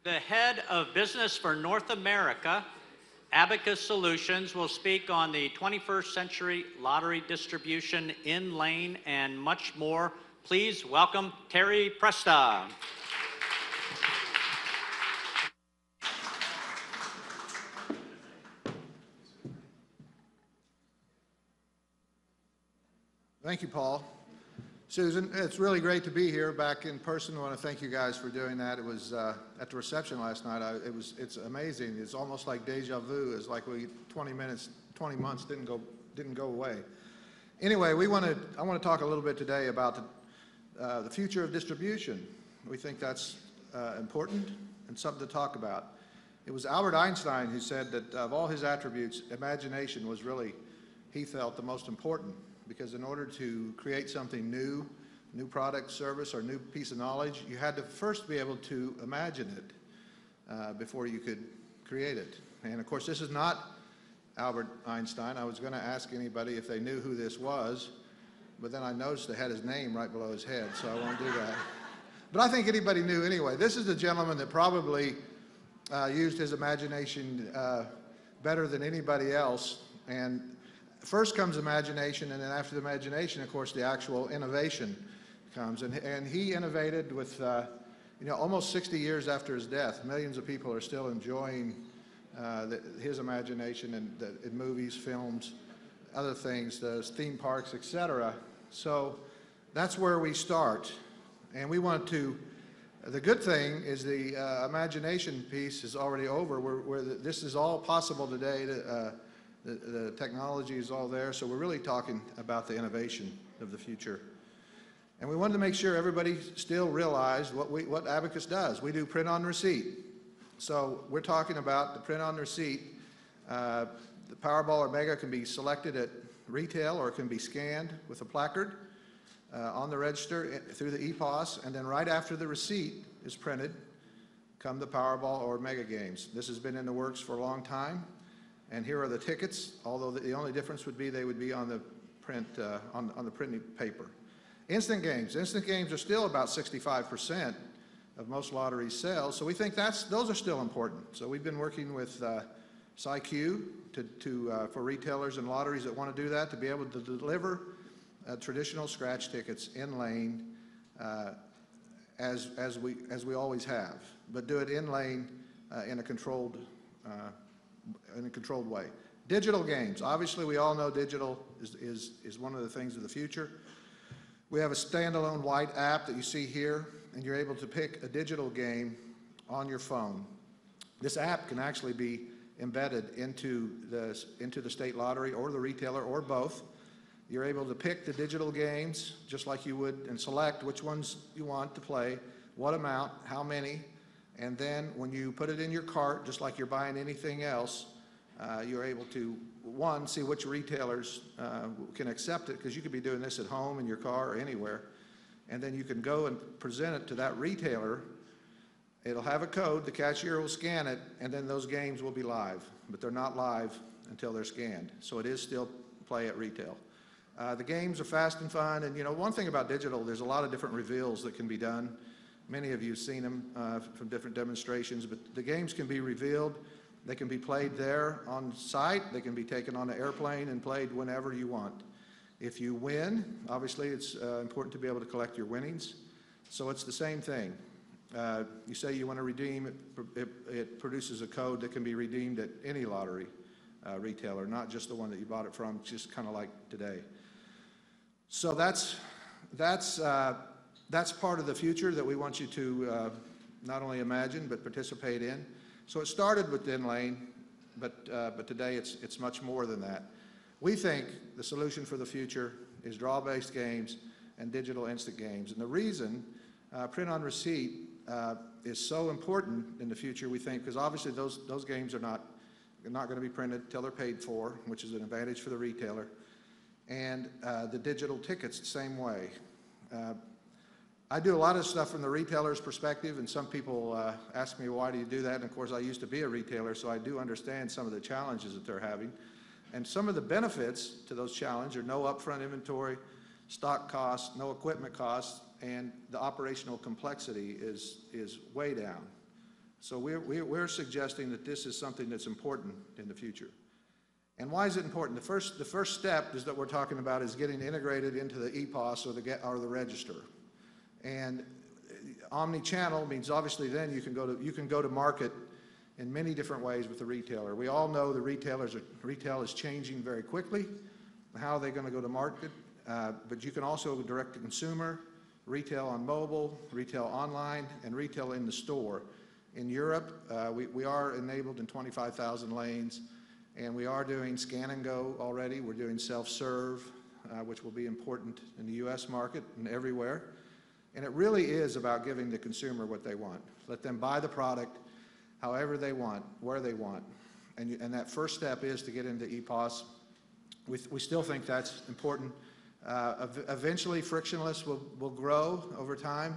The head of business for North America, Abacus Solutions, will speak on the 21st century lottery distribution, InLane, and much more. Please welcome Terry Presta. Thank you, Paul. Susan, it's really great to be here back in person. I want to thank you guys for doing that. It was at the reception last night. It's amazing. It's almost like deja vu. It's like 20 months didn't go away. Anyway, I want to talk a little bit today about the future of distribution. We think that's important and something to talk about. It was Albert Einstein who said that of all his attributes, imagination was really, he felt, the most important. Because in order to create something new product, service, or new piece of knowledge, you had to first be able to imagine it before you could create it. And of course, this is not Albert Einstein. I was going to ask anybody if they knew who this was, but then I noticed they had his name right below his head, so I won't do that. But I think anybody knew anyway. This is the gentleman that probably used his imagination better than anybody else. And first comes imagination, and then after the imagination, of course, the actual innovation comes. And he innovated with, almost 60 years after his death. Millions of people are still enjoying his imagination in movies, films, other things, the theme parks, etc. So that's where we start. And we want to, the good thing is the imagination piece is already over. This is all possible today. The technology is all there, so we're really talking about the innovation of the future. And we wanted to make sure everybody still realized what Abacus does. We do print on receipt. So we're talking about the print on receipt. The Powerball or Mega can be selected at retail, or it can be scanned with a placard on the register through the EPOS, and then right after the receipt is printed come the Powerball or Mega games. This has been in the works for a long time. And here are the tickets, although the only difference would be they would be on the print, on the printing paper. Instant games are still about 65% of most lottery sales, so we think those are still important. So we've been working with SciQ for retailers and lotteries that want to do that, to be able to deliver traditional scratch tickets InLane as we always have, but do it InLane in a controlled way. Digital games. Obviously, we all know digital is one of the things of the future. We have a standalone white app that you see here, and you're able to pick a digital game on your phone. This app can actually be embedded into the state lottery or the retailer or both. You're able to pick the digital games just like you would and select which ones you want to play, what amount, how many. And then when you put it in your cart, just like you're buying anything else, you're able to, one, see which retailers can accept it, because you could be doing this at home, in your car, or anywhere. And then you can go and present it to that retailer. It'll have a code, the cashier will scan it, and then those games will be live. But they're not live until they're scanned. So it is still play at retail. The games are fast and fun. And one thing about digital, there's a lot of different reveals that can be done. Many of you have seen them from different demonstrations, but the games can be revealed. They can be played there on site. They can be taken on an airplane and played whenever you want. If you win, obviously it's important to be able to collect your winnings. So it's the same thing. You say you want to redeem, it produces a code that can be redeemed at any lottery retailer, not just the one that you bought it from, just kind of like today. So that's part of the future that we want you to not only imagine but participate in. So it started with InLane, but today it's much more than that. We think the solution for the future is draw-based games and digital instant games. And the reason print on receipt is so important in the future, we think, because obviously those games are not going to be printed until they're paid for, which is an advantage for the retailer. And the digital tickets the same way. I do a lot of stuff from the retailer's perspective, and some people ask me, why do you do that? And of course, I used to be a retailer, so I do understand some of the challenges that they're having. And some of the benefits to those challenges are no upfront inventory, stock costs, no equipment costs, and the operational complexity is way down. So we're suggesting that this is something that's important in the future. And why is it important? The first step is that we're talking about is getting integrated into the EPOS or the register. And omni-channel means obviously then you can go to market in many different ways with the retailer. We all know the retail is changing very quickly. How are they going to go to market? But you can also go direct to consumer, retail on mobile, retail online, and retail in the store. In Europe, we are enabled in 25,000 lanes, and we are doing scan and go already. We're doing self-serve, which will be important in the U.S. market and everywhere. And it really is about giving the consumer what they want. Let them buy the product however they want, where they want. And that first step is to get into EPOS. We still think that's important. Eventually, frictionless will grow over time.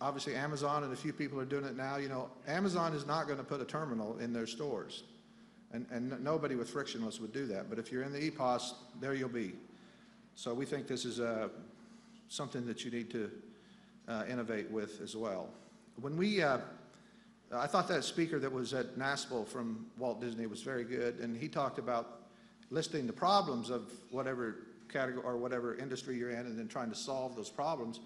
Obviously, Amazon and a few people are doing it now. You know, Amazon is not going to put a terminal in their stores. And nobody with frictionless would do that. But if you're in the EPOS, there you'll be. So we think this is something that you need to innovate with as well. When I thought that speaker that was at NASPL from Walt Disney was very good, and he talked about listing the problems of whatever category or whatever industry you're in and then trying to solve those problems.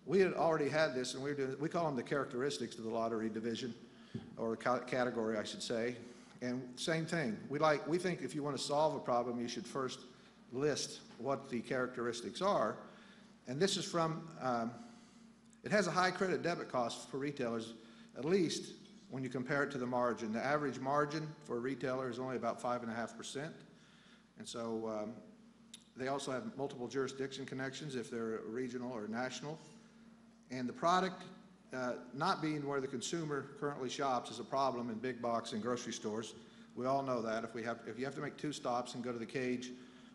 We had already had this, and we call them the characteristics of the lottery division, or category, I should say. And same thing. We think if you want to solve a problem, you should first list what the characteristics are. And this is from, it has a high credit debit cost for retailers, at least when you compare it to the margin. The average margin for a retailer is only about 5.5%. And so they also have multiple jurisdiction connections if they're regional or national. And the product not being where the consumer currently shops is a problem in big box and grocery stores. We all know that. If you have to make 2 stops and go to the cage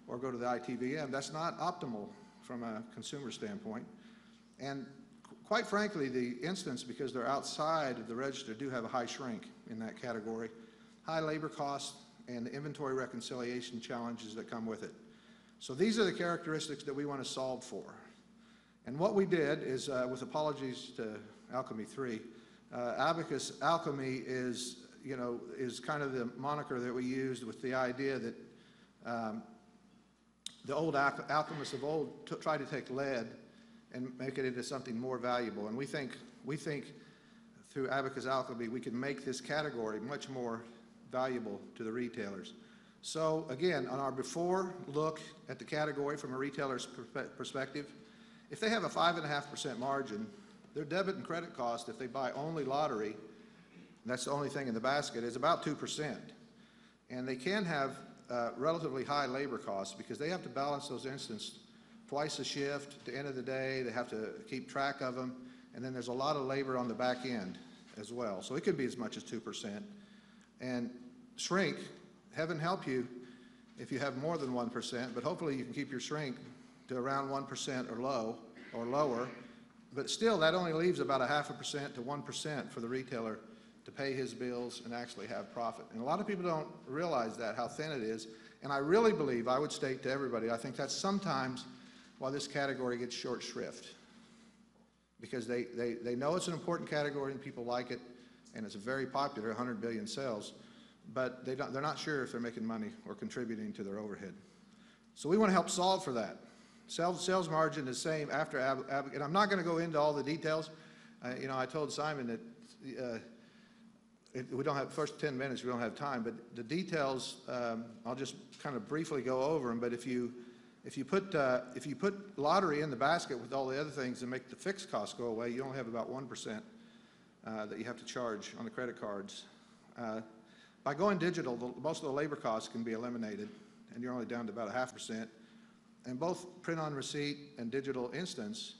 or go to the ITVM, that's not optimal from a consumer standpoint. And quite frankly, the instance, because they're outside of the register, do have a high shrink in that category, high labor costs, and the inventory reconciliation challenges that come with it. So these are the characteristics that we want to solve for. And what we did is, with apologies to Alchemy 3, abacus alchemy is kind of the moniker that we used with the idea that the old alchemists of old tried to take lead and make it into something more valuable. And we think through abacus alchemy we can make this category much more valuable to the retailers. So again, on our before look at the category from a retailer's perspective, if they have a 5.5% margin, their debit and credit cost, if they buy only lottery, and that's the only thing in the basket, is about 2%. And they can have relatively high labor costs because they have to balance those instances twice a shift. At the end of the day, they have to keep track of them, and then there's a lot of labor on the back end as well. So it could be as much as 2%. And shrink, heaven help you if you have more than 1%, but hopefully you can keep your shrink to around 1% or lower. But still, that only leaves about 0.5% to 1% for the retailer to pay his bills and actually have profit. And a lot of people don't realize that, how thin it is. And I really believe, I would state to everybody, I think that's sometimes why this category gets short shrift. Because they know it's an important category and people like it, and it's very popular, 100 billion sales, but they're not sure if they're making money or contributing to their overhead. So we want to help solve for that. Sales margin is the same after and I'm not going to go into all the details. I told Simon that we don't have, first 10 minutes, we don't have time, but the details, I'll just kind of briefly go over them. But if you put lottery in the basket with all the other things and make the fixed costs go away, you only have about 1% that you have to charge on the credit cards. By going digital, most of the labor costs can be eliminated, and you're only down to about 0.5%. And both print on receipt and digital instance,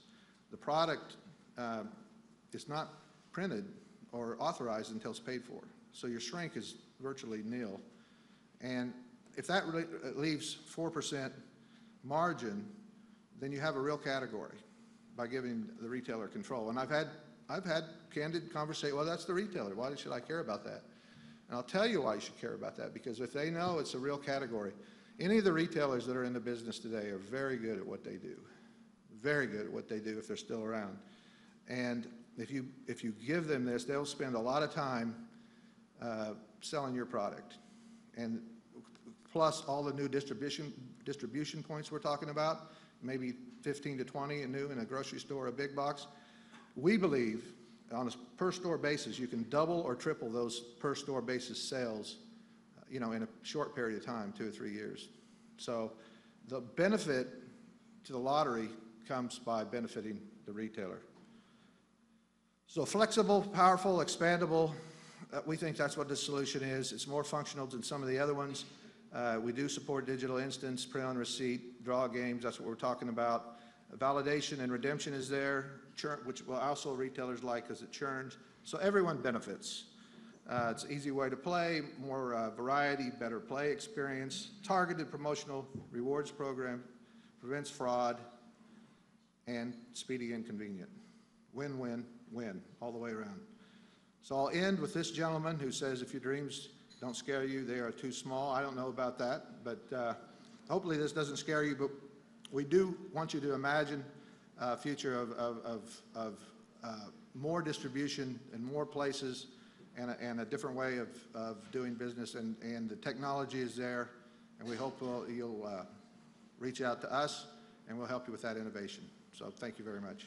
the product is not printed or authorized until it's paid for. So your shrink is virtually nil. And if that leaves 4% margin, then you have a real category by giving the retailer control. And I've had candid conversation, well, that's the retailer. Why should I care about that? And I'll tell you why you should care about that, because if they know it's a real category, any of the retailers that are in the business today are very good at what they do. Very good at what they do if they're still around. And if you give them this, they'll spend a lot of time selling your product. And plus all the new distribution points we're talking about, maybe 15 to 20 new in a grocery store, a big box. We believe on a per store basis, you can double or triple those per store basis sales, in a short period of time, 2 or 3 years. So the benefit to the lottery comes by benefiting the retailer. So flexible, powerful, expandable, we think that's what this solution is. It's more functional than some of the other ones. We do support digital instance, print on receipt, draw games, that's what we're talking about. Validation and redemption is there, which will also retailers like because it churns. So everyone benefits. It's an easy way to play, more variety, better play experience, targeted promotional rewards program, prevents fraud, and speedy and convenient. Win, win, win, all the way around. So I'll end with this gentleman who says, if your dreams don't scare you, they are too small. I don't know about that, but hopefully this doesn't scare you, but we do want you to imagine a future of more distribution in more places and a different way of doing business, and the technology is there, and we hope you'll reach out to us and we'll help you with that innovation. So thank you very much.